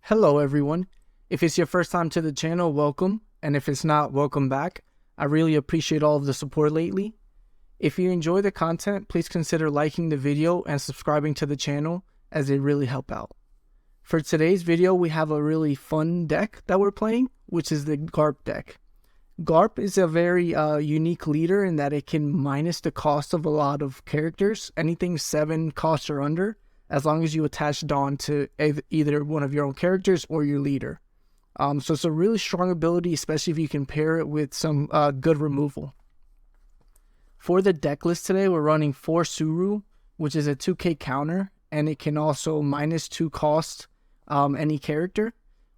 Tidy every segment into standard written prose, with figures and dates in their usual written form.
Hello everyone. If it's your first time to the channel, welcome. And if it's not, welcome back. I really appreciate all of the support lately. If you enjoy the content, please consider liking the video and subscribing to the channel as they really help out. For today's video, we have a really fun deck that we're playing, which is the Garp deck. Garp is a very unique leader in that it can minus the cost of a lot of characters, anything 7 cost or under, as long as you attach Dawn to either one of your own characters or your leader. So it's a really strong ability, especially if you can pair it with some good removal. For the deck list today, we're running 4 Suru, which is a 2k counter, and it can also minus 2 cost any character.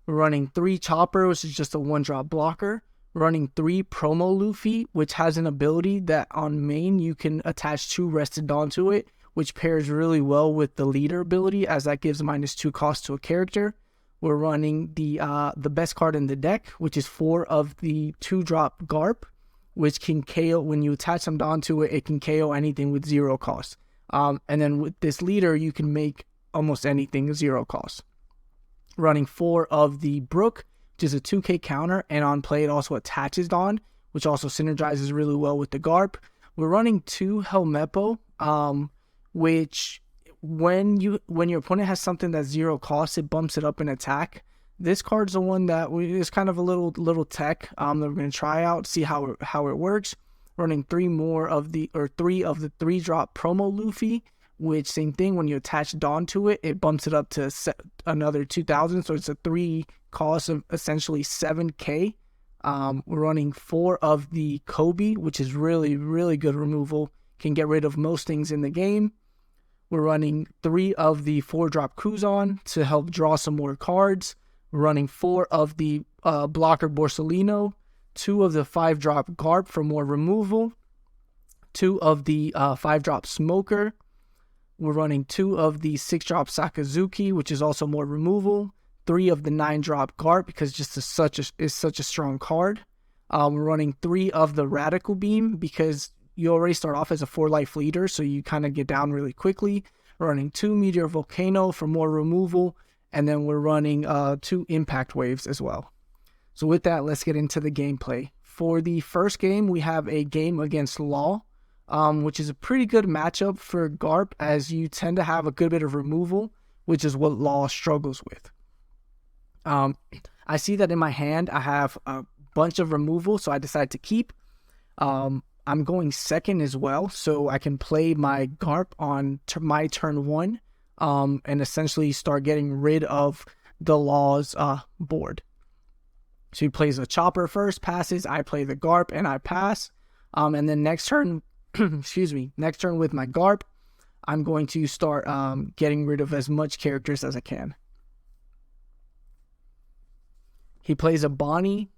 We're running 3 Chopper, which is just a 1-drop blocker. We're running 3 Promo Luffy, which has an ability that on main you can attach 2 Rested Dawn to it, which pairs really well with the leader ability, as that gives minus 2 cost to a character. We're running the best card in the deck, which is 4 of the 2-drop Garp, which can KO, when you attach some Dawn to it, it can KO anything with 0 cost. And then with this leader, you can make almost anything 0 cost. Running 4 of the Brook, which is a 2k counter, and on play it also attaches Dawn, which also synergizes really well with the Garp. We're running 2 Helmeppo, which when your opponent has something that's 0 cost, it bumps it up in attack. This card's the one that is kind of a little tech that we're going to try out, see how it works. Running 3 of the 3-drop Promo Luffy, which same thing, when you attach Dawn to it, it bumps it up to another 2,000, so it's a 3 cost of essentially 7k. We're running 4 of the Kobe, which is really good removal, can get rid of most things in the game. We're running 3 of the 4-drop Kuzan to help draw some more cards. We're running 4 of the blocker Borsalino, 2 of the 5-drop Garp for more removal, 2 of the 5-drop Smoker. We're running 2 of the 6-drop Sakazuki, which is also more removal, 3 of the 9-drop Garp because just is such a strong card. We're running 3 of the Radical Beam because you already start off as a 4-life leader, so you kind of get down really quickly. We're running 2 Meteor Volcano for more removal, and then we're running 2 Impact Waves as well. So with that, let's get into the gameplay. For the first game, we have a game against Law, which is a pretty good matchup for Garp, as you tend to have a good bit of removal, which is what Law struggles with. I see that in my hand, I have a bunch of removal, so I decided to keep. I'm going second as well, so I can play my Garp on my turn 1, and essentially start getting rid of the Law's board. So he plays a Chopper first, passes, I play the Garp, and I pass. And then next turn, next turn with my Garp, I'm going to start getting rid of as much characters as I can. He plays a Bonnie.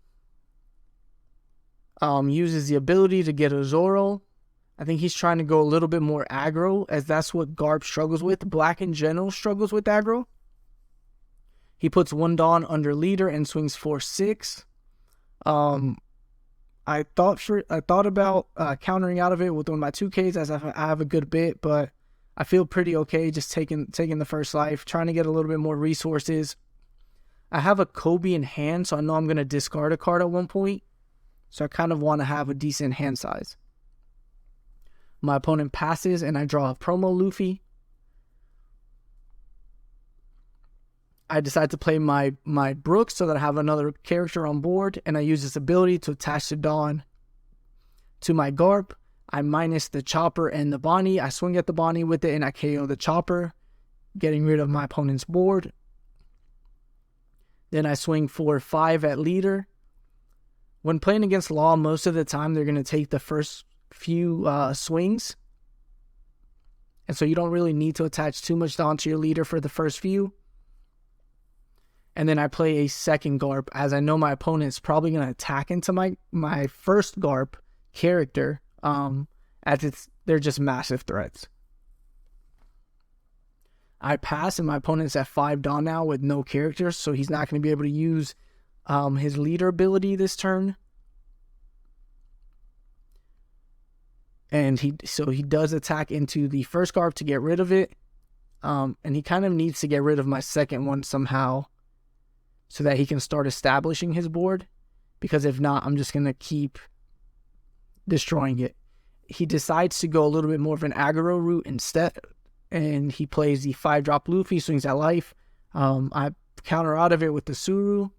Uses the ability to get a Zoro. I think he's trying to go a little bit more aggro, as that's what Garp struggles with. Black in general struggles with aggro. He puts 1 Dawn under leader and swings 4/6. I thought about countering out of it with one of my 2Ks, as I have a good bit, but I feel pretty okay just taking the first life, trying to get a little bit more resources. I have a Kobe in hand, so I know I'm going to discard a card at one point. So I kind of want to have a decent hand size. My opponent passes and I draw a Promo Luffy. I decide to play my Brook so that I have another character on board, and I use this ability to attach the Dawn to my Garp. I minus the Chopper and the Bonnie. I swing at the Bonnie with it and I KO the Chopper, getting rid of my opponent's board. Then I swing 4/5 at leader. When playing against Law, most of the time they're going to take the first few swings. And so you don't really need to attach too much Dawn to your leader for the first few. And then I play a second Garp, as I know my opponent's probably going to attack into my first Garp character, as they're just massive threats. I pass, and my opponent's at 5 Dawn now with no characters, so he's not going to be able to use his leader ability this turn. And he does attack into the first Garp to get rid of it. And he kind of needs to get rid of my second one somehow. so that he can start establishing his board, because if not, I'm just going to keep destroying it. He decides to go a little bit more of an aggro route instead, and he plays the 5-drop Luffy, swings at life. I counter out of it with the Suru,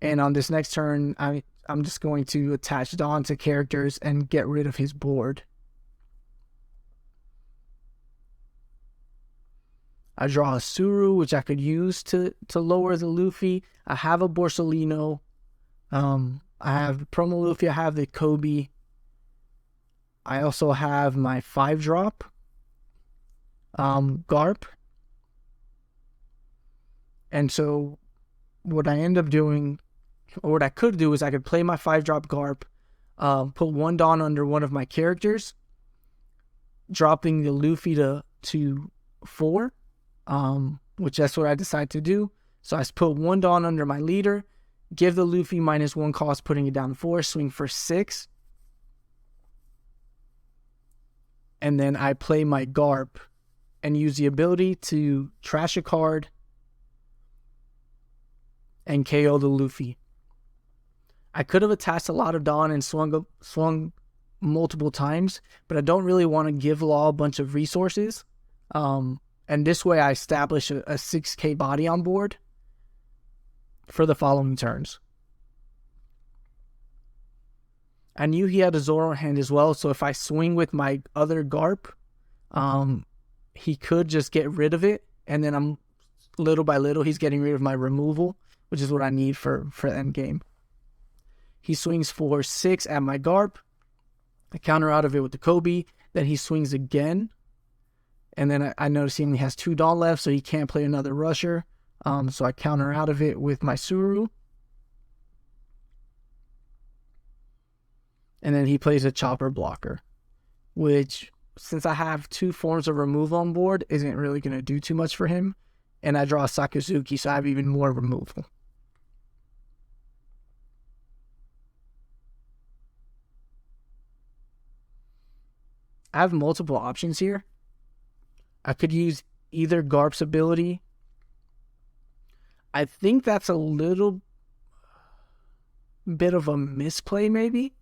and on this next turn, I'm just going to attach Dawn to characters and get rid of his board. I draw a Suru, which I could use to lower the Luffy. I have a Borsalino. I have Promo Luffy. I have the Kobe. I also have my 5-drop Garp. And so what I end up doing, or what I could do, is I could play my 5-drop Garp, put 1 Dawn under one of my characters, dropping the Luffy to 4. Which that's what I decide to do. So I put 1 Dawn under my leader, give the Luffy -1 cost, putting it down to 4, swing for 6. And then I play my Garp and use the ability to trash a card and KO the Luffy. I could have attached a lot of Dawn and swung multiple times, but I don't really want to give Law a bunch of resources. And this way I establish a 6k body on board for the following turns. I knew he had a Zoro in hand as well, so if I swing with my other Garp, he could just get rid of it, and then little by little he's getting rid of my removal, which is what I need for endgame. He swings for 6 at my Garp. I counter out of it with the Kobe. Then he swings again. And then I notice he only has 2 Dawn left, so he can't play another rusher. So I counter out of it with my Suru. And then he plays a Chopper blocker, which, since I have 2 forms of removal on board, isn't really going to do too much for him. And I draw a Sakazuki, so I have even more removal. I have multiple options here. I could use either Garp's ability. I think that's a little bit of a misplay, maybe.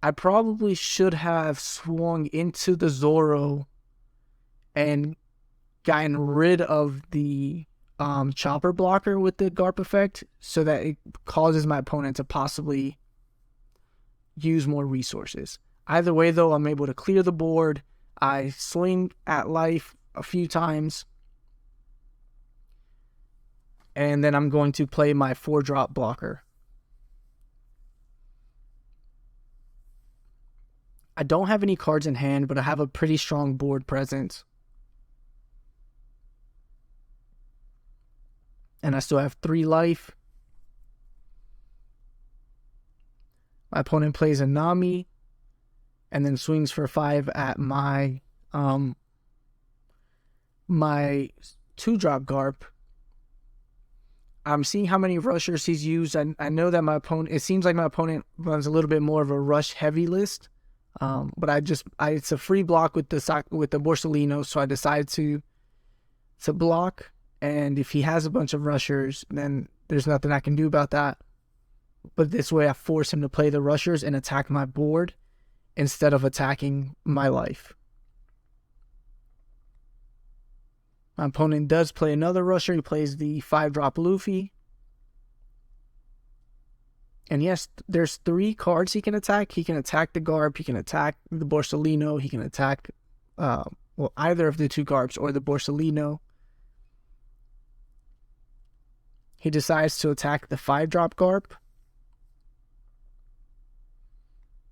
I probably should have swung into the Zoro and gotten rid of the Chopper blocker with the Garp effect, so that it causes my opponent to possibly use more resources. Either way, though, I'm able to clear the board. I swing at life a few times, and then I'm going to play my 4-drop blocker. I don't have any cards in hand, but I have a pretty strong board presence. And I still have 3 life. My opponent plays a Nami, and then swings for 5 at my my 2-drop Garp. I'm seeing how many rushers he's used. I know that my opponent, it seems like my opponent runs a little bit more of a rush heavy list. But it's a free block with the Borsalino, so I decided to block. And if he has a bunch of rushers, then there's nothing I can do about that. But this way I force him to play the rushers and attack my board instead of attacking my life. My opponent does play another rusher. He plays the 5-drop Luffy. And yes, there's 3 cards he can attack. He can attack the Garp, he can attack the Borsalino, he can attack either of the 2 Garps or the Borsalino. He decides to attack the 5-drop Garp.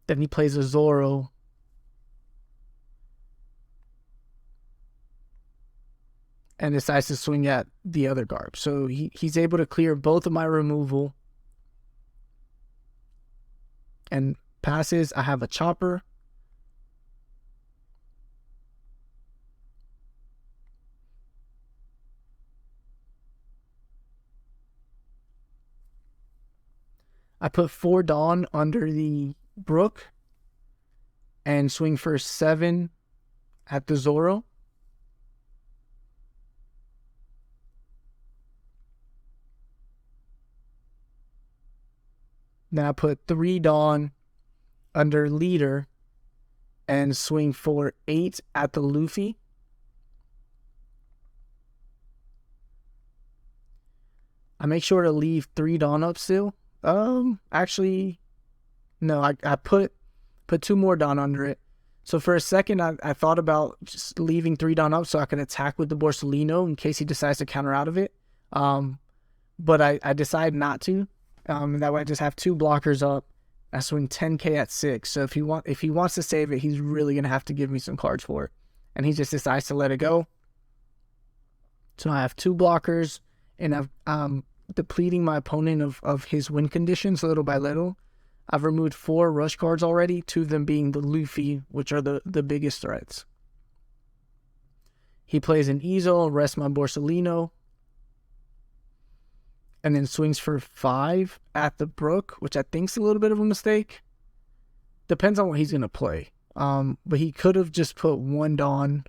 Then he plays a Zoro. And decides to swing at the other Garp. So he's able to clear both of my removal. And passes. I have a Chopper. I put 4 Dawn under the Brook and swing for 7 at the Zoro. Then I put 3 Dawn under leader and swing for 8 at the Luffy. I make sure to leave 3 Dawn up still. Actually, no, I put 2 more Dawn under it. So for a second, I thought about just leaving 3 Dawn up so I can attack with the Borsalino in case he decides to counter out of it. But I decided not to. That way I just have 2 blockers up. I swing 10k at 6. So if he wants to save it, he's really gonna have to give me some cards for it. And he just decides to let it go. So I have 2 blockers, and I'm depleting my opponent of his win conditions little by little. I've removed 4 rush cards already, 2 of them being the Luffy, which are the biggest threats. He plays an Easel, rests my Borsalino, and then swings for 5 at the Brook, which I think's a little bit of a mistake. Depends on what he's going to play. But he could have just put 1 Dawn.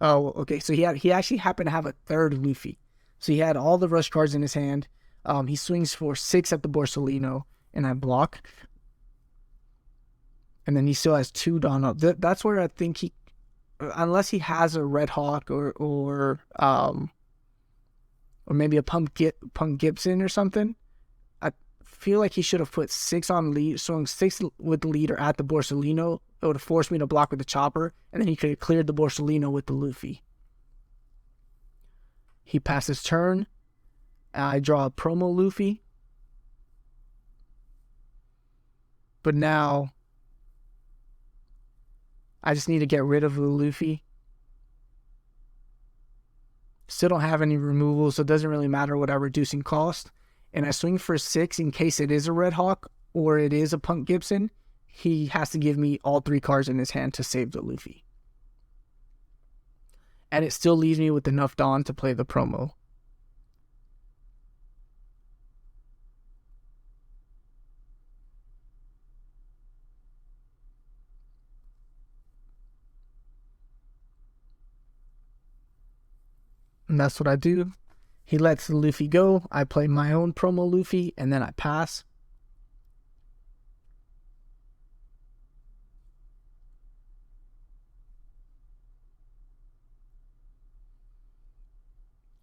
Oh, okay, so he actually happened to have a 3rd Luffy. So he had all the rush cards in his hand. He swings for 6 at the Borsalino, and I block. And then he still has 2 Dawn up. That's where I think he, unless he has a Red Hawk or maybe a Punk Gibson or something, I feel like he should have put 6 on lead, swung 6 with the leader at the Borsalino. It would have forced me to block with the Chopper, and then he could have cleared the Borsalino with the Luffy. He passes turn. I draw a promo Luffy. But now I just need to get rid of the Luffy. Still don't have any removal, so it doesn't really matter what I reduce in cost. And I swing for 6 in case it is a Red Hawk or it is a Punk Gibson. He has to give me all 3 cards in his hand to save the Luffy. And it still leaves me with enough Dawn to play the promo. And that's what I do. He lets the Luffy go. I play my own promo Luffy, and then I pass.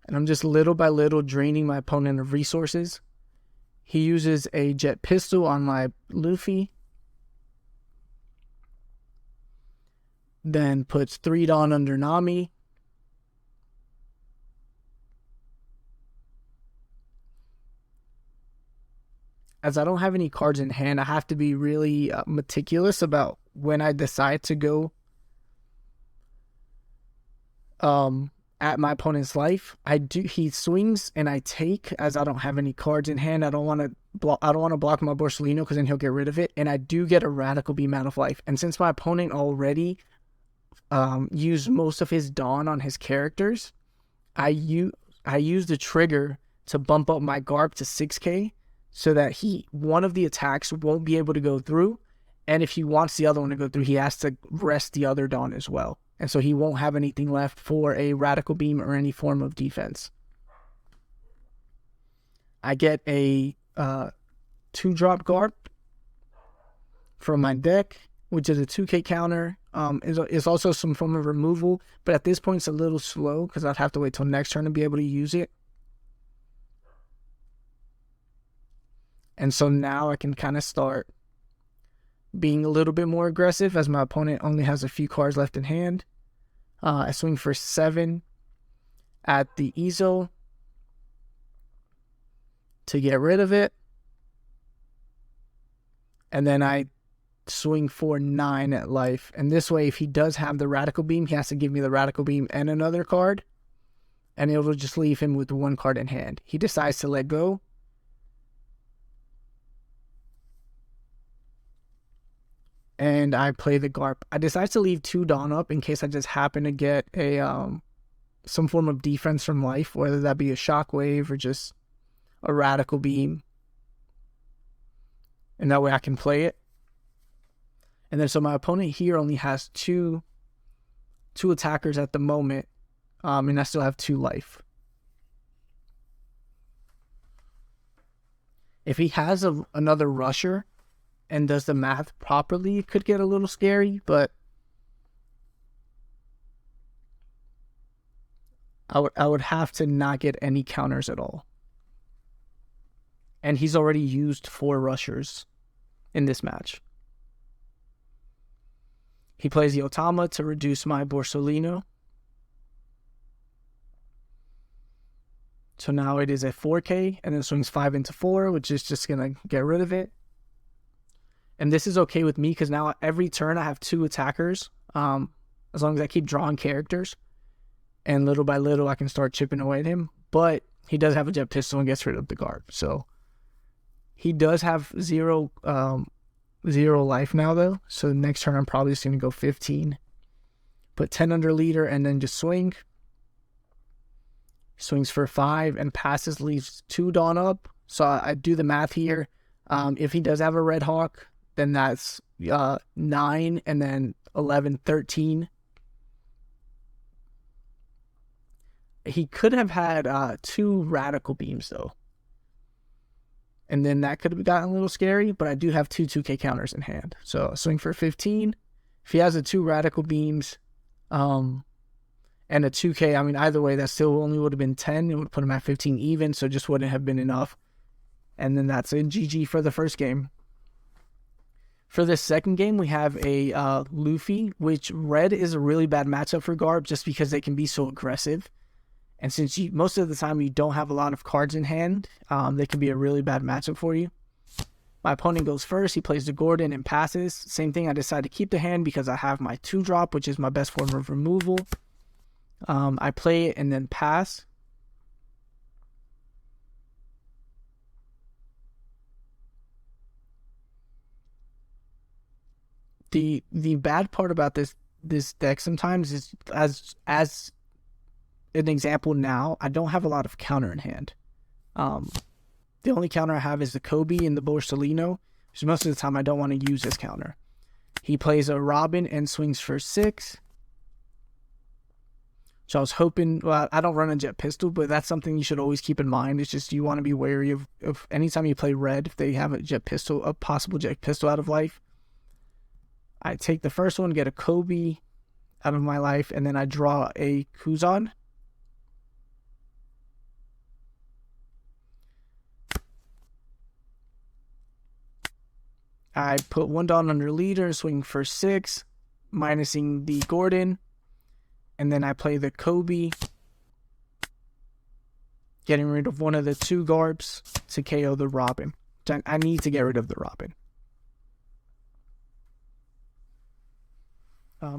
And I'm just little by little draining my opponent of resources. He uses a jet pistol on my Luffy. Then puts 3 Dawn under Nami. As I don't have any cards in hand, I have to be really meticulous about when I decide to go at my opponent's life. He swings and I take, as I don't have any cards in hand. I don't want to block my Borsalino because then he'll get rid of it. And I do get a Radical Beam out of life. And since my opponent already used most of his Dawn on his characters, I use the trigger to bump up my Garp to 6k. So that one of the attacks won't be able to go through. And if he wants the other one to go through, he has to rest the other Dawn as well. And so he won't have anything left for a Radical Beam or any form of defense. I get a 2-drop Garp from my deck, which is a 2k counter. It's also some form of removal. But at this point, it's a little slow because I'd have to wait till next turn to be able to use it. And so now I can kind of start being a little bit more aggressive as my opponent only has a few cards left in hand. I swing for 7 at the Easel to get rid of it. And then I swing for 9 at life. And this way, if he does have the Radical Beam, he has to give me the Radical Beam and another card. And it will just leave him with 1 card in hand. He decides to let go. And I play the Garp. I decide to leave 2 Dawn up in case I just happen to get a some form of defense from life, whether that be a Shockwave or just a Radical Beam. And that way I can play it. And then so my opponent here only has two attackers at the moment. And I still have 2 life. If he has another rusher and does the math properly, it could get a little scary, but I would have to not get any counters at all. And he's already used 4 rushers in this match. He plays the Otama to reduce my Borsolino. So now it is a 4K, and then swings 5 into 4, which is just going to get rid of it. And this is okay with me because now every turn I have 2 attackers, as long as I keep drawing characters. And little by little, I can start chipping away at him. But he does have a jet pistol and gets rid of the Garp. So he does have 0 life now, though. So next turn, I'm probably just going to go 15. Put 10 under leader and then just swing. Swings for 5 and passes, leaves 2 Dawn up. So I do the math here. If he does have a Red Hawk, then that's 9 and then 11, 13. He could have had 2 Radical Beams, though. And then that could have gotten a little scary, but I do have 2 2K counters in hand. So swing for 15. If he has the 2 Radical Beams and a 2K, I mean, either way, that still only would have been 10. It would put him at 15 even, so just wouldn't have been enough. And then that's a GG for the first game. For this second game, we have a Luffy, which red is a really bad matchup for Garp just because they can be so aggressive. And since most of the time you don't have a lot of cards in hand, they can be a really bad matchup for you. My opponent goes first. He plays the Gordon and passes. Same thing, I decide to keep the hand because I have my 2-drop, which is my best form of removal. I play it and then pass. The bad part about this deck sometimes is, as an example now, I don't have a lot of counter in hand. The only counter I have is the Kobe and the Borsolino, which most of the time I don't want to use this counter. He plays a Robin and swings for 6. So I was hoping, well, I don't run a jet pistol, but that's something you should always keep in mind. It's just you want to be wary of anytime you play red, if they have a jet pistol, a possible jet pistol out of life. I take the first one, get a Kobe out of my life, and then I draw a Kuzan. I put 1 Dawn under leader, swing for 6, minusing the Gordon. And then I play the Kobe, getting rid of one of the 2 Garps to KO the Robin. I need to get rid of the Robin.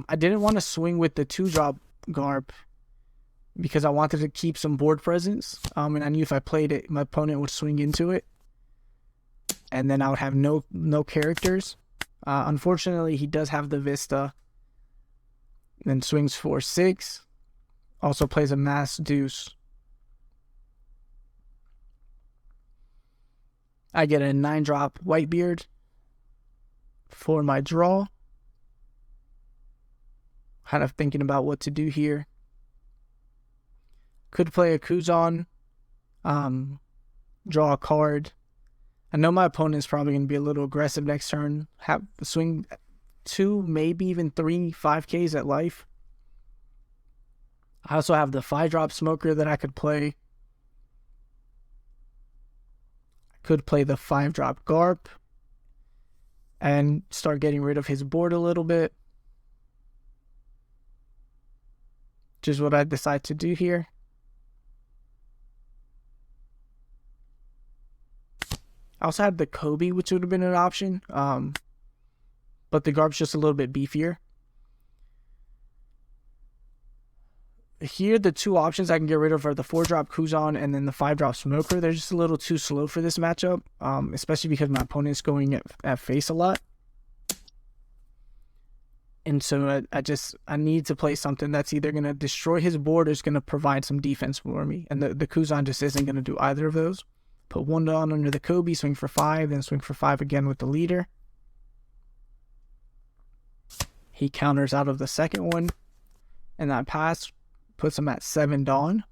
I didn't want to swing with the 2-drop Garp because I wanted to keep some board presence. And I knew if I played it, my opponent would swing into it. And then I would have no characters. Unfortunately, he does have the Vista. Then swings for 6. Also plays a Mass Deuce. I get a 9-drop Whitebeard for my draw. Kind of thinking about what to do here. Could play a Kuzan. Draw a card. I know my opponent is probably going to be a little aggressive next turn. Have swing 2, maybe even 3 5Ks at life. I also have the 5-drop Smoker that I could play. I could play the 5-drop Garp and start getting rid of his board a little bit. Which is what I decide to do here. I also had the Kobe, which would have been an option. But the Garp's just a little bit beefier. Here, the 2 options I can get rid of are the 4-drop Kuzan and then the 5-drop Smoker. They're just a little too slow for this matchup, especially because my opponent's going at face a lot. And so I need to play something that's either going to destroy his board or is going to provide some defense for me. And the Kuzan just isn't going to do either of those. Put 1 Dawn under the Kobe, swing for 5, then swing for 5 again with the leader. He counters out of the second one, and that pass puts him at 7 Dawn.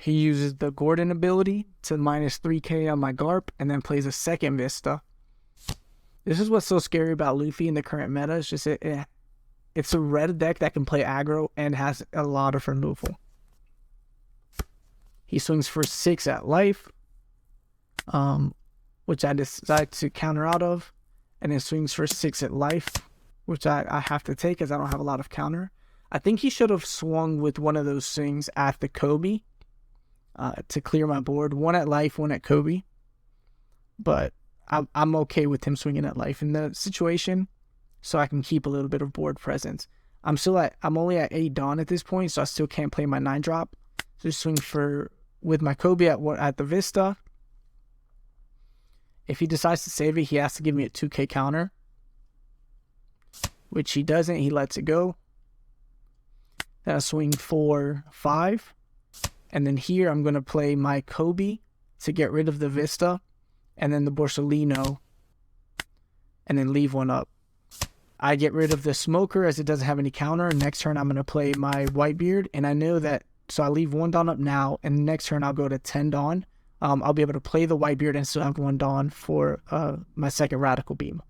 He uses the Gordon ability to minus 3k on my Garp, and then plays a second Vista. This is what's so scary about Luffy in the current meta. It's just it's a red deck that can play aggro and has a lot of removal. He swings for 6 at life, which I decide to counter out of, and then swings for 6 at life, which I have to take as I don't have a lot of counter. I think he should have swung with one of those swings at the Kobe to clear my board. 1 at life, 1 at Kobe. But I'm okay with him swinging at life in the situation, so I can keep a little bit of board presence. I'm only at 8 Dawn at this point, so I still can't play my 9-drop. So just swing with my Kobe at the Vista. If he decides to save it, he has to give me a 2k counter, which he doesn't. He lets it go. Then I swing for 5. And then here I'm going to play my Kobe to get rid of the Vista, and then the Borsalino, and then leave one up. I get rid of the Smoker as it doesn't have any counter. Next turn I'm going to play my Whitebeard, and I know that, so I leave 1 Dawn up now, and next turn I'll go to 10 Dawn. I'll be able to play the Whitebeard and still have 1 Dawn for my second Radical Beam.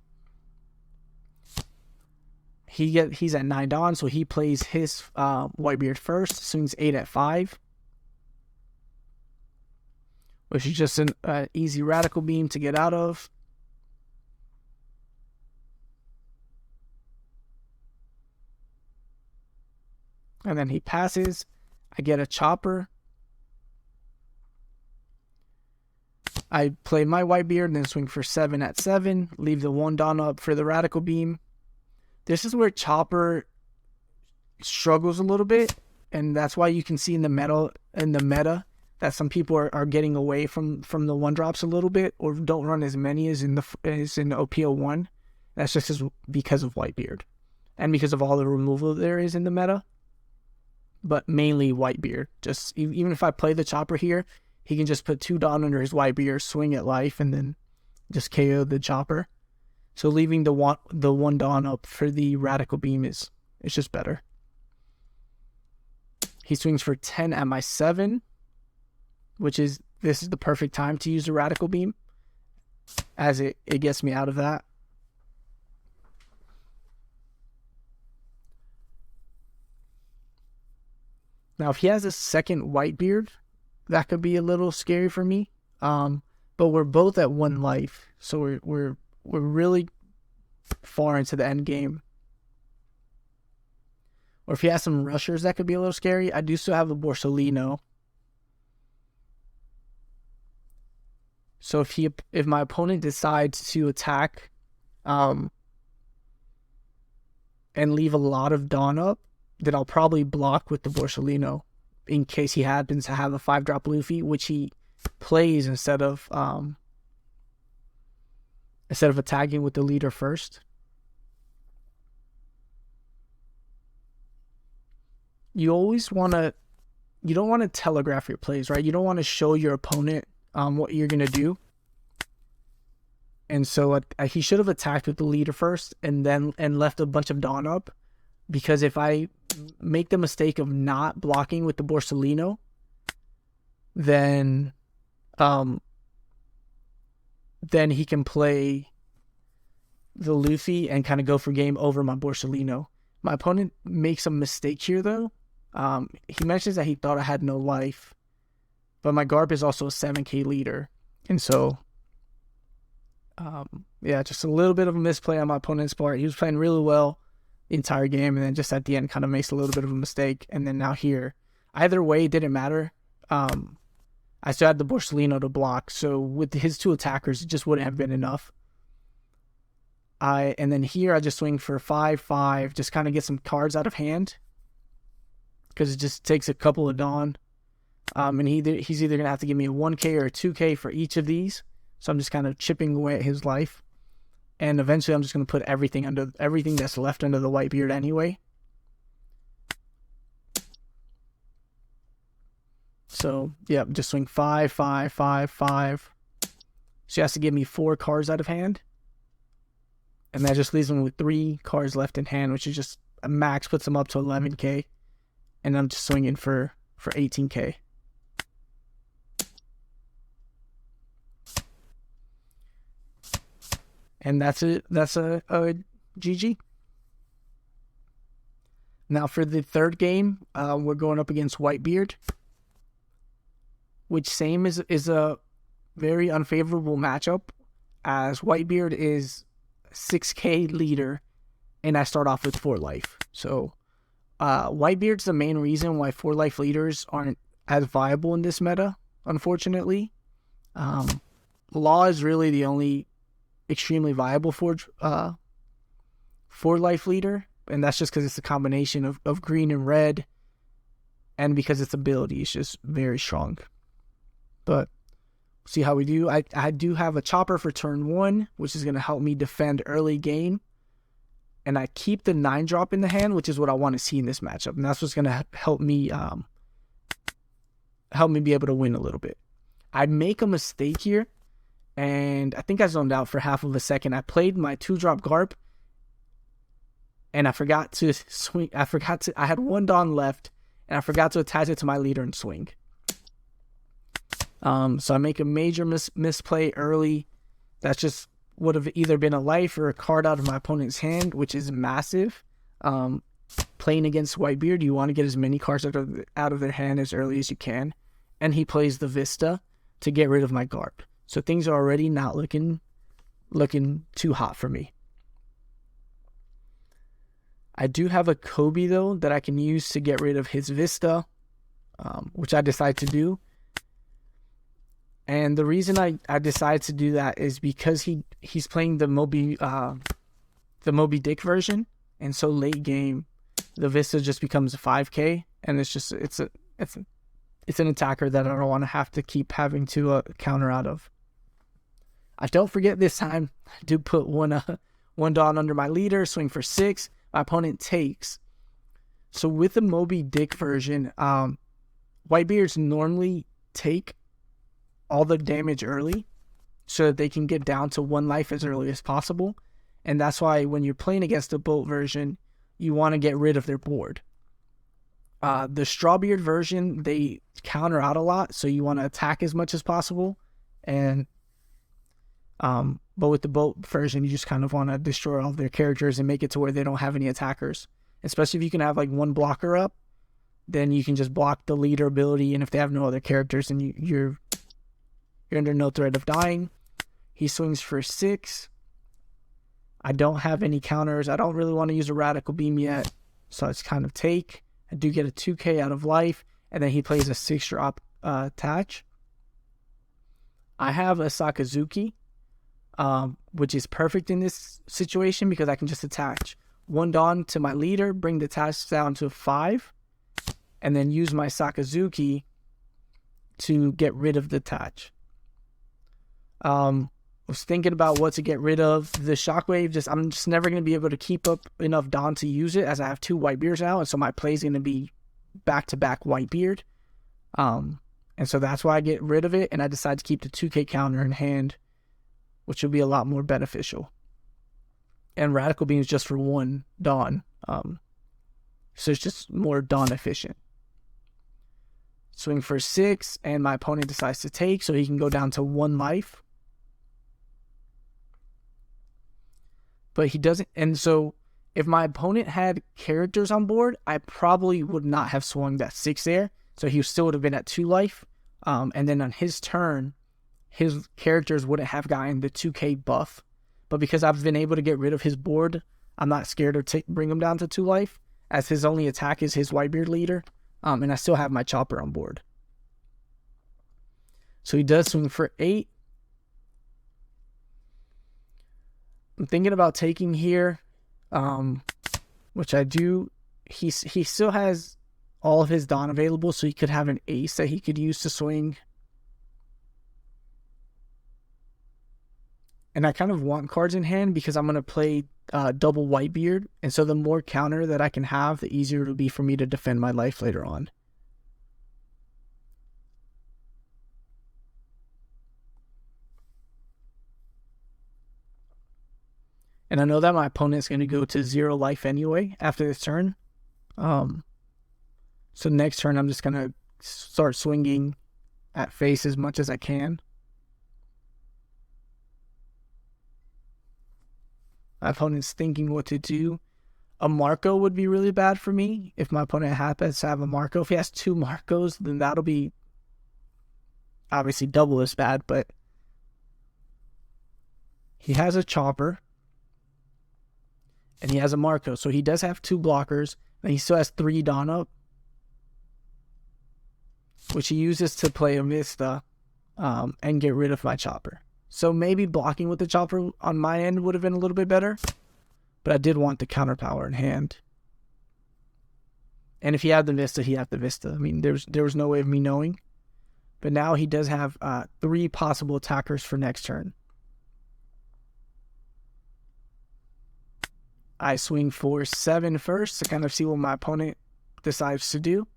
He's at 9 Dawn, so he plays his Whitebeard first, swings 8 at 5. Which is just an easy Radical Beam to get out of. And then he passes. I get a Chopper. I play my Whitebeard and then swing for 7 at 7. Leave the 1 Dawn up for the Radical Beam. This is where Chopper struggles a little bit. And that's why you can see in the meta that some people are getting away from the 1-drops a little bit, or don't run as many as in OPO1. That's just because of Whitebeard, and because of all the removal there is in the meta. But mainly Whitebeard. Just even if I play the Chopper here, he can just put 2 Dawn under his Whitebeard, swing at life, and then just KO the Chopper. So leaving the 1 Dawn up for the Radical Beam is just better. He swings for 10 at my 7. This is the perfect time to use the Radical Beam, as it gets me out of that. Now, if he has a second Whitebeard, that could be a little scary for me. But we're both at 1 life, so we're really far into the end game. Or if he has some rushers, that could be a little scary. I do still have a Borsalino. So if my opponent decides to attack and leave a lot of Dawn up, then I'll probably block with the Borsalino in case he happens to have a 5-drop Luffy, which he plays instead of attacking with the leader first. You don't want to telegraph your plays, right? You don't want to show your opponent what you're going to do. And so he should have attacked with the leader first and left a bunch of Dawn up. Because if I make the mistake of not blocking with the Borsalino, then he can play the Luffy and kind of go for game over my Borsalino. My opponent makes a mistake here, though. He mentions that he thought I had no life. But my Garp is also a 7k leader. And so, yeah, just a little bit of a misplay on my opponent's part. He was playing really well the entire game, and then just at the end kind of makes a little bit of a mistake. And then now here, either way, it didn't matter. I still had the Borsalino to block. So with his 2 attackers, it just wouldn't have been enough. And then here, I just swing for 5/5, just kind of get some cards out of hand. Because it just takes a couple of Dawn. And he's either going to have to give me a 1k or a 2k for each of these. So I'm just kind of chipping away at his life. And eventually I'm just going to put everything that's left under the Whitebeard anyway. So, yeah, just swing 5/5/5/5. So he has to give me 4 cards out of hand. And that just leaves him with 3 cards left in hand, which is just a max, puts him up to 11k. And I'm just swinging for 18k. And that's it. That's a GG. Now for the third game, we're going up against Whitebeard, which same is a very unfavorable matchup, as Whitebeard is 6k leader, and I start off with 4 life. So Whitebeard's the main reason why 4 life leaders aren't as viable in this meta, unfortunately. Law is really the only extremely viable 4 life leader, and that's just because it's a combination of green and red, and because its ability is just very strong. But see how we do. I do have a chopper for turn 1, which is going to help me defend early game. And I keep the 9-drop in the hand, which is what I want to see in this matchup. And that's what's going to help me be able to win a little bit. I make a mistake here, and I think I zoned out for half of a second. I played my 2-drop Garp, and I forgot to swing. I had 1 Dawn left, and I forgot to attach it to my leader and swing. So I make a major misplay early. That's just would have either been a life or a card out of my opponent's hand, which is massive. Playing against Whitebeard, you want to get as many cards out of their hand as early as you can. And he plays the Vista to get rid of my Garp. So things are already not looking too hot for me. I do have a Kobe, though, that I can use to get rid of his Vista, which I decide to do. And the reason I decided to do that is because he's playing the Moby Dick version, and so late game, the Vista just becomes a 5k, and it's an attacker that I don't want to have to keep having to counter out of. I don't forget this time. I do put one Dawn under my leader, swing for 6. My opponent takes. So with the Moby Dick version, Whitebeards normally take all the damage early so that they can get down to 1 life as early as possible. And that's why when you're playing against the boat version, you want to get rid of their board. The Strawbeard version, they counter out a lot, so you want to attack as much as possible. And but with the boat version, you just kind of want to destroy all of their characters and make it to where they don't have any attackers. Especially if you can have like 1 blocker up, then you can just block the leader ability, and if they have no other characters, then you're under no threat of dying. He swings for 6. I don't have any counters. I don't really want to use a Radical Beam yet, so it's kind of take. I do get a 2k out of life, and then he plays a 6-drop attach. I have a Sakazuki, which is perfect in this situation because I can just attach 1 Dawn to my leader, bring the attach down to 5, and then use my Sakazuki to get rid of the attach. I was thinking about what to get rid of. The Shockwave, I'm just never going to be able to keep up enough Dawn to use it, as I have 2 Whitebeards now, and so my play is going to be back-to-back Whitebeard. And so that's why I get rid of it, and I decide to keep the 2k counter in hand, which will be a lot more beneficial. And Radical Beam is just for 1 Dawn, so it's just more Dawn efficient. Swing for 6, and my opponent decides to take, so he can go down to 1 life. But he doesn't, and so if my opponent had characters on board, I probably would not have swung that 6 there, so he still would have been at 2 life. And then on his turn, his characters wouldn't have gotten the 2k buff. But because I've been able to get rid of his board, I'm not scared to bring him down to 2 life, as his only attack is his Whitebeard leader. And I still have my chopper on board. So he does swing for 8. I'm thinking about taking here, which I do. He still has all of his Dawn available, so he could have an ace that he could use to swing. And I kind of want cards in hand because I'm going to play double Whitebeard. And so the more counter that I can have, the easier it'll be for me to defend my life later on. And I know that my opponent's going to go to 0 life anyway after this turn. So next turn, I'm just going to start swinging at face as much as I can. My opponent's thinking what to do. A Marco would be really bad for me if my opponent happens to have a Marco. If he has 2 Marcos, then that'll be obviously double as bad, but he has a Chopper and he has a Marco. So he does have 2 blockers and he still has 3 Dawn up, which he uses to play a Vista and get rid of my Chopper. So maybe blocking with the Chopper on my end would have been a little bit better. But I did want the counter power in hand. And if he had the Vista, he had the Vista. I mean, there was no way of me knowing. But now he does have 3 possible attackers for next turn. I swing for 7 first to kind of see what my opponent decides to do.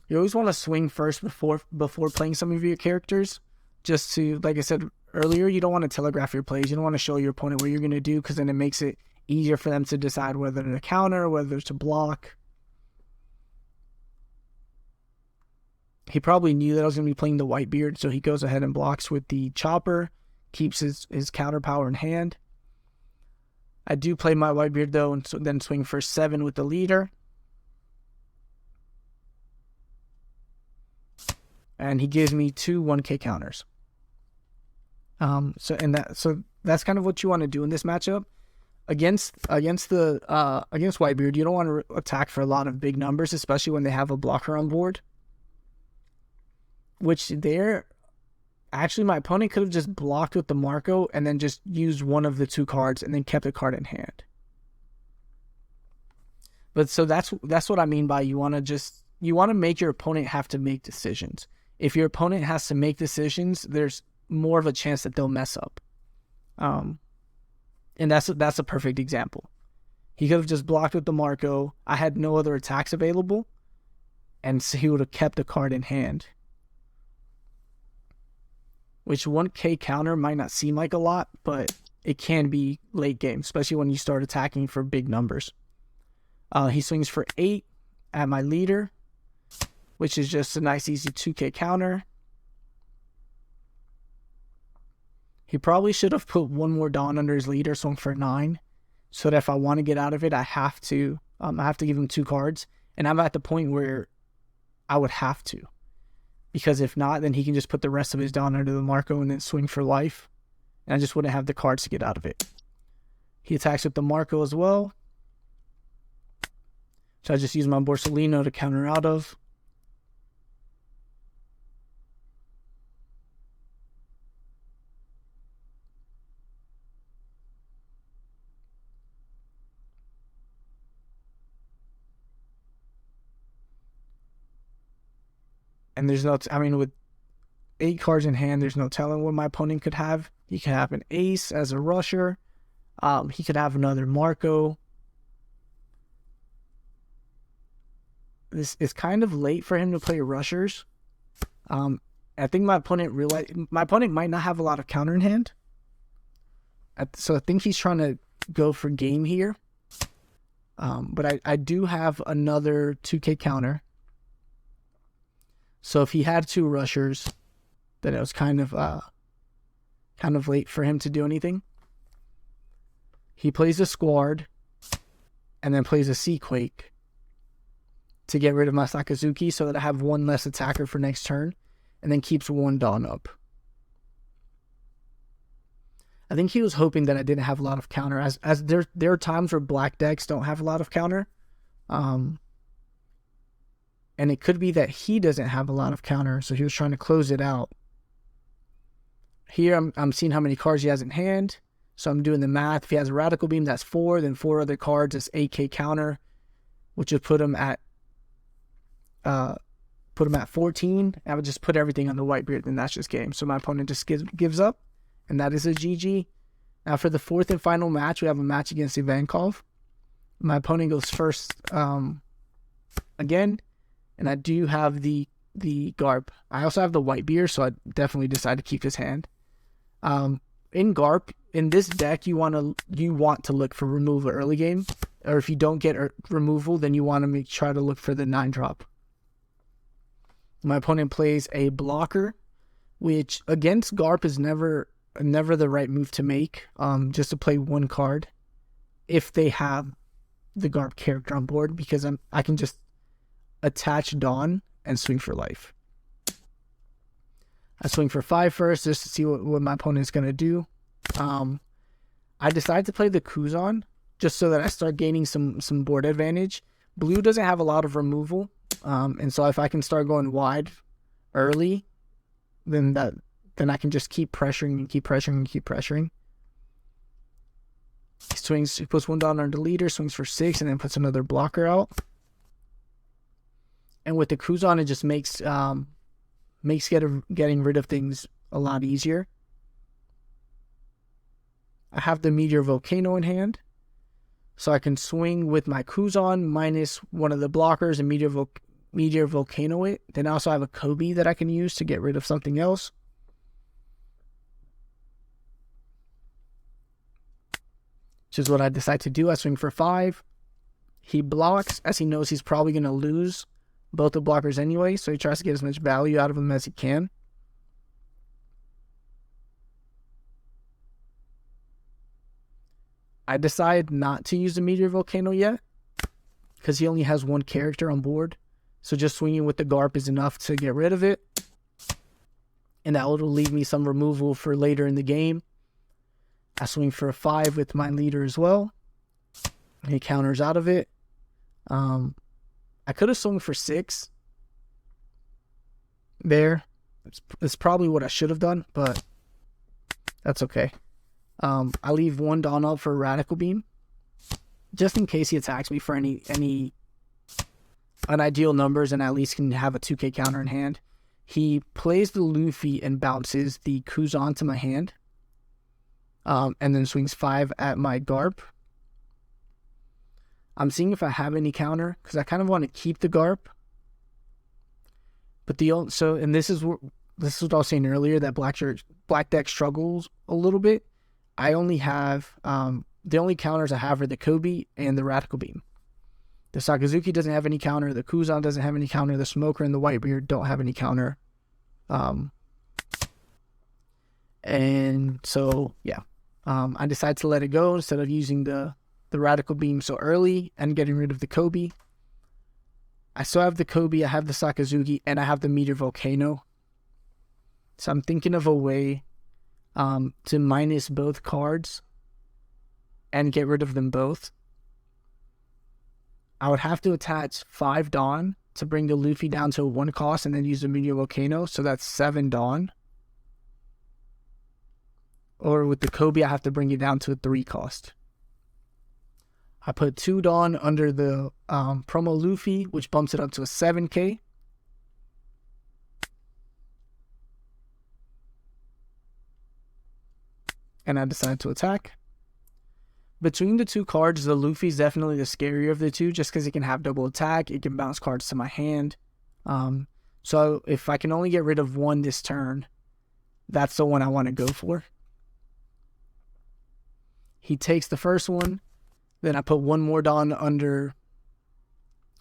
You always want to swing first before playing some of your characters. Just to, like I said earlier, you don't want to telegraph your plays. You don't want to show your opponent what you're going to do, because then it makes it easier for them to decide whether to counter, whether to block. He probably knew that I was going to be playing the Whitebeard, so he goes ahead and blocks with the Chopper, keeps his counter power in hand. I do play my Whitebeard though, and so then swing for 7 with the leader. And he gives me 2 1K counters. So that's kind of what you want to do in this matchup. Against Whitebeard, you don't want to attack for a lot of big numbers, especially when they have a blocker on board. Which actually my opponent could have just blocked with the Marco and then just used one of the 2 cards and then kept a card in hand. But so that's what I mean by you want to make your opponent have to make decisions. If your opponent has to make decisions, there's more of a chance that they'll mess up. And that's a perfect example. He could have just blocked with the Marco. I had no other attacks available, and so he would have kept a card in hand. Which 1K counter might not seem like a lot, but it can be late game, especially when you start attacking for big numbers. He swings for 8 at my leader, which is just a nice easy 2K counter. He probably should have put 1 more Dawn under his leader, swung for 9, so that if I want to get out of it, I have to give him 2 cards, and I'm at the point where I would have to, because if not, then he can just put the rest of his Dawn under the Marco and then swing for life, and I just wouldn't have the cards to get out of it. He attacks with the Marco as well, so I just use my Borsalino to counter out of. And there's no, with 8 cards in hand, there's no telling what my opponent could have. He could have an ace as a rusher. He could have another Marco. This is kind of late for him to play rushers. I think my opponent might not have a lot of counter in hand. So I think he's trying to go for game here. But I do have another 2K counter. So if he had 2 rushers, then it was kind of late for him to do anything. He plays a Squad and then plays a Seaquake to get rid of my Sakazuki so that I have 1 less attacker for next turn, and then keeps 1 Dawn up. I think he was hoping that I didn't have a lot of counter, as there are times where black decks don't have a lot of counter. And it could be that he doesn't have a lot of counter, so he was trying to close it out. Here, I'm seeing how many cards he has in hand, so I'm doing the math. If he has a Radical Beam, that's 4, then 4 other cards is 8K counter, which would put him at 14. I would just put everything on the Whitebeard, and that's just game. So my opponent just gives up, and that is a GG. Now for the 4th and final match, we have a match against Ivankov. My opponent goes first again. And I do have the Garp. I also have the Whitebeard, so I definitely decided to keep his hand. In Garp, in this deck, you want to look for removal early game, or if you don't get removal, then you want to try to look for the 9-drop. My opponent plays a blocker, which against Garp is never the right move to make. Just to play one card if they have the Garp character on board, because I can just attach Dawn and swing for life. I swing for 5 first just to see what my opponent's gonna do. I decided to play the Kuzan just so that I start gaining some board advantage. Blue doesn't have a lot of removal, and so if I can start going wide early, then I can just keep pressuring and keep pressuring and keep pressuring. He swings, he puts 1 down under the leader, swings for 6, and then puts another blocker out. And with the Kuzan, it just makes getting rid of things a lot easier. I have the Meteor Volcano in hand, so I can swing with my Kuzan minus one of the blockers and Meteor Volcano it. Then I also have a Kobe that I can use to get rid of something else. Which is what I decide to do. I swing for 5. He blocks, as he knows he's probably going to lose both the blockers anyway, so he tries to get as much value out of them as he can. I decide not to use the Meteor Volcano yet, because he only has 1 character on board. So just swinging with the Garp is enough to get rid of it. And that will leave me some removal for later in the game. I swing for a 5 with my leader as well. He counters out of it. I could have swung for 6 there. It's probably what I should have done, but that's okay. I leave 1 Dawn up for Radical Beam, just in case he attacks me for any unideal numbers, and I at least can have a 2k counter in hand. He plays the Luffy and bounces the Kuzan to my hand, and then swings 5 at my Garp. I'm seeing if I have any counter, because I kind of want to keep the Garp. But this is what I was saying earlier, that black deck struggles a little bit. I only have the only counters I have are the Kobe and the Radical Beam. The Sakazuki doesn't have any counter. The Kuzan doesn't have any counter. The Smoker and the Whitebeard don't have any counter. And so yeah, I decided to let it go instead of using the Radical Beam so early and getting rid of the Kobe. I still have the Kobe, I have the Sakazuki, and I have the Meteor Volcano. So I'm thinking of a way to minus both cards and get rid of them both. I would have to attach 5 Dawn to bring the Luffy down to 1 cost and then use the Meteor Volcano, so that's 7 Dawn. Or with the Kobe, I have to bring it down to a 3 cost. I put 2 Dawn under the promo Luffy, which bumps it up to a 7k. And I decide to attack. Between the 2 cards, the Luffy is definitely the scarier of the 2, just because it can have double attack. It can bounce cards to my hand. So if I can only get rid of 1 this turn, that's the one I want to go for. He takes the first one. Then I put 1 more Dawn under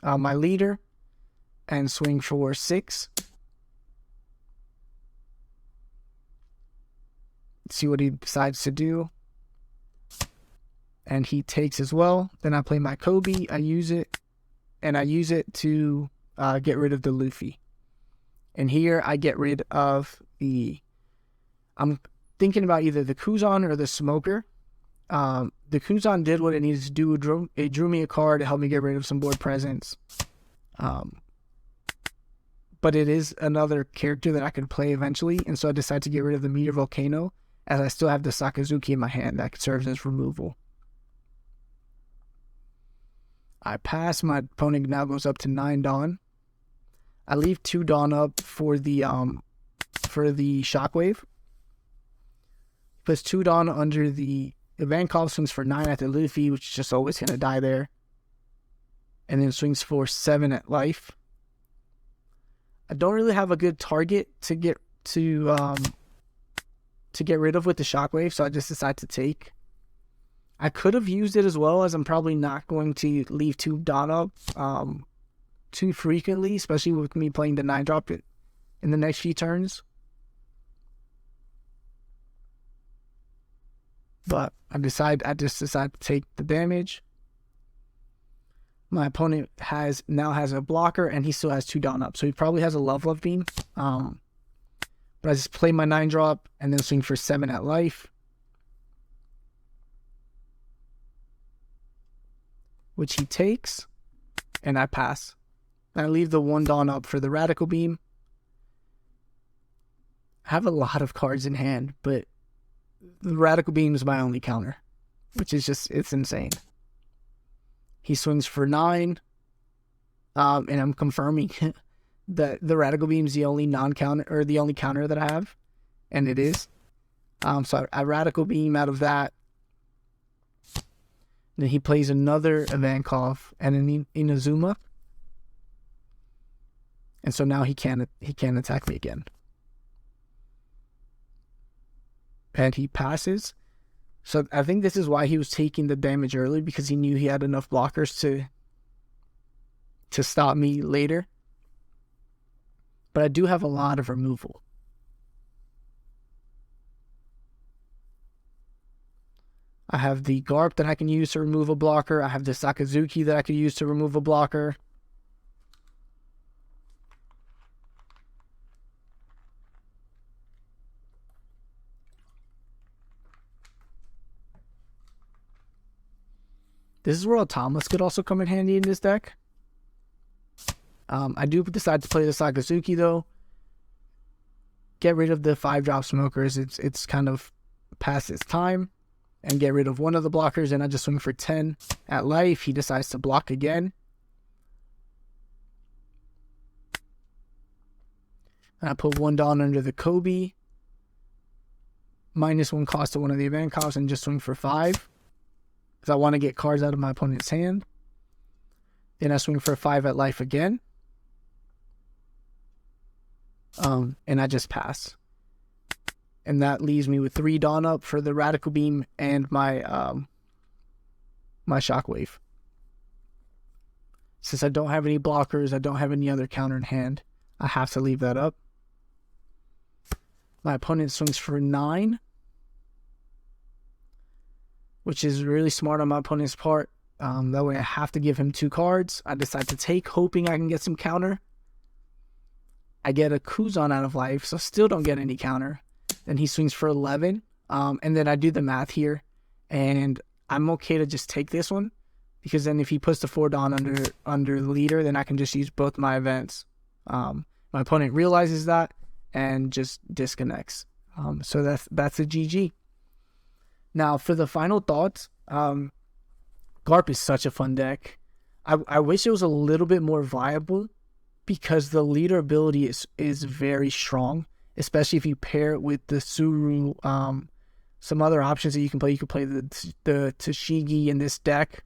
my leader and swing for 6. Let's see what he decides to do. And he takes as well. Then I play my Kobe. I use it. And I use it to get rid of the Luffy. And here I get rid of I'm thinking about either the Kuzan or the Smoker. The Kuzan did what it needed to do. It drew me a card to help me get rid of some board presence. But it is another character that I could play eventually, and so I decided to get rid of the Meteor Volcano, as I still have the Sakazuki in my hand that serves as removal. I pass. My opponent now goes up to 9 Dawn. I leave 2 Dawn up for the Shockwave. Puts 2 Dawn under the Ivankov, swings for 9 at the Luffy, which is just always going to die there. And then swings for 7 at life. I don't really have a good target to get rid of with the Shockwave, so I just decide to take. I could have used it as well, as I'm probably not going to leave 2 Dawn up too frequently, especially with me playing the 9-drop in the next few turns. but I just decide to take the damage. My opponent now has a blocker, and he still has 2 down up, so he probably has a love beam. But I just play my 9-drop and then swing for 7 at life, which he takes, and I pass. I leave the 1 dawn up for the radical beam. I have a lot of cards in hand, but the radical beam is my only counter, which is it's insane. He swings for 9, and I'm confirming that the radical beam is the only non-counter, or the only counter that I have, and it is. So I radical beam out of that. Then he plays another Ivankov and an Inazuma, and so now he can't attack me again. And he passes. So I think this is why he was taking the damage early, because he knew he had enough blockers to stop me later. But I do have a lot of removal. I have the Garp that I can use to remove a blocker. I have the Sakazuki that I could use to remove a blocker. This is where Thomas could also come in handy in this deck. I do decide to play the Sakazuki though. Get rid of the 5-drop smokers. It's kind of past its time. And get rid of one of the blockers, and I just swing for 10 at life. He decides to block again. And I put 1 down under the Kobe. -1 cost to one of the Ivankovs, and just swing for 5. Because I want to get cards out of my opponent's hand. Then I swing for 5 at life again. And I just pass. And that leaves me with 3 dawn up for the radical beam and my my shockwave. Since I don't have any blockers, I don't have any other counter in hand, I have to leave that up. My opponent swings for 9, which is really smart on my opponent's part. That way I have to give him 2 cards. I decide to take, hoping I can get some counter. I get a Kuzan out of life, so still don't get any counter. Then he swings for 11, and then I do the math here, and I'm okay to just take this one, because then if he puts the 4 down under the leader, then I can just use both my events. My opponent realizes that and just disconnects. So that's a GG. Now for the final thoughts, Garp is such a fun deck. I wish it was a little bit more viable, because the leader ability is very strong. Especially if you pair it with the Suru, some other options that you can play. You can play the Tashigi in this deck,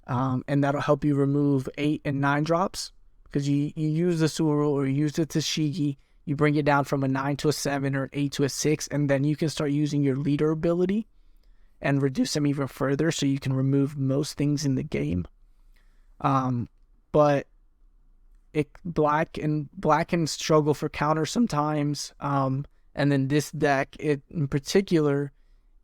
and that'll help you remove 8 and 9 drops. Because you use the Suru or you use the Tashigi, you bring it down from a 9 to a 7 or 8 to a 6, and then you can start using your leader ability and reduce them even further, so you can remove most things in the game. But black can struggle for counter sometimes, and then this deck, in particular,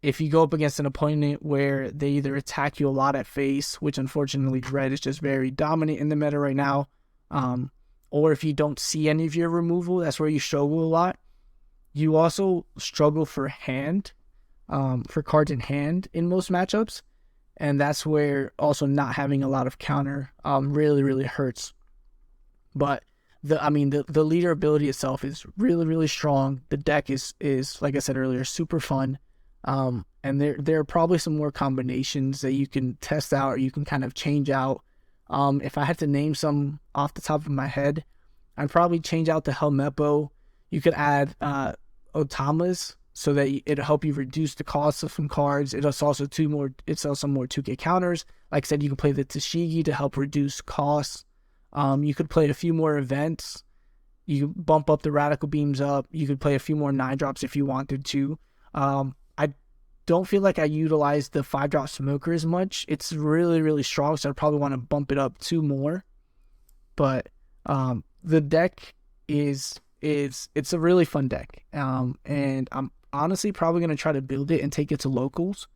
if you go up against an opponent where they either attack you a lot at face, which unfortunately red is just very dominant in the meta right now, or if you don't see any of your removal, that's where you struggle a lot. You also struggle for hand, for cards in hand in most matchups, and that's where also not having a lot of counter really hurts. But the leader ability itself is really strong. The deck is like I said earlier, super fun. And there are probably some more combinations that you can test out, or you can kind of change out. If I had to name some off the top of my head, I'd probably change out the Helmeppo. You could add Otamas, so that it'll help you reduce the cost of some cards. It's also more 2K counters. Like I said, you can play the Tashigi to help reduce costs. You could play a few more events. You could bump up the radical beams up. You could play a few more 9-drops if you wanted to. I don't feel like I utilize the 5-drop smoker as much. It's really strong, so I'd probably want to bump it up 2 more. But the deck it's a really fun deck. And I'm honestly probably going to try to build it and take it to locals.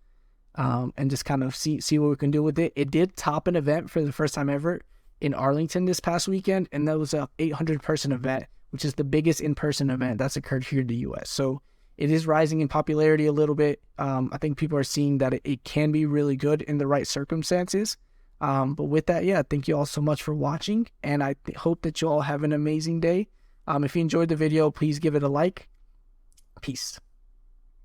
and just kind of see what we can do with it. It did top an event for the first time ever in Arlington this past weekend, and that was a 800-person event, which is the biggest in-person event that's occurred here in the U.S. So it is rising in popularity a little bit. I think people are seeing that it can be really good in the right circumstances. But with that, yeah, thank you all so much for watching, and I hope that you all have an amazing day. If you enjoyed the video, please give it a like. Peace.